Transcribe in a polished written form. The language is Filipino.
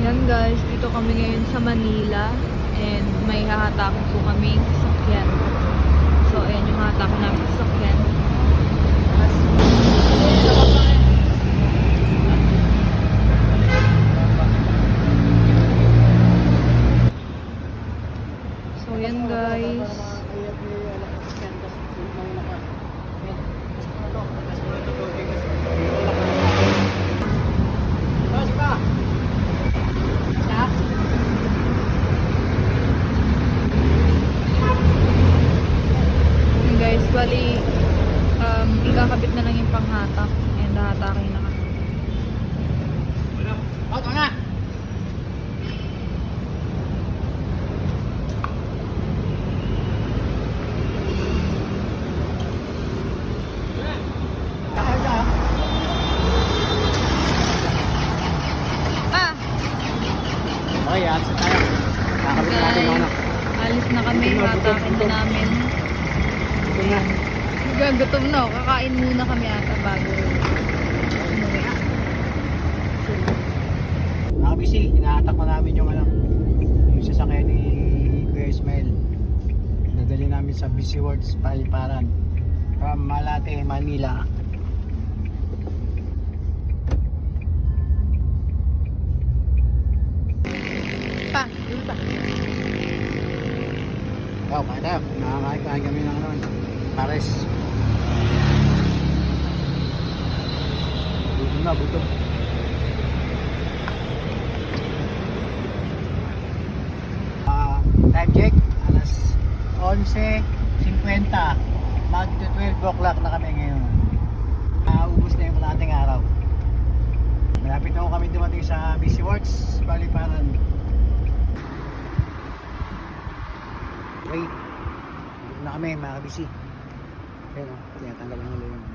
Yan guys, dito kami ngayon sa Manila and may hahatakin po kami sasakyan. So ayan yung hahatakin namin sasakyan. So yan guys. Guys, bali ikakabit na lang yung panghatak and hahatakin na kami. Ito na! Ah! Okay, alis na tayo. Kakabit na natin yung ano. Alis na kami, hatakin na namin. Ito na. Gutom na, kakain muna kami ata bago umuwi. Nakabisi, hinahatak na namin yung ano, yung sasakyan ni Kuya Ismael. Nadali namin sa BC Words, Paliparan. From Malate, Manila. Pa, yun pa. Oh, kain tayo. Nakakain kami ng ano, pares. Buto na, buto. Time check, alas 11:50. Mag 12 o'clock na kami ngayon. Ubus na yung ating araw. Malapit na kami dumating sa BC Works, Paliparan. Okay, na kami mga busy. Pero, tinatanggal lang nila yung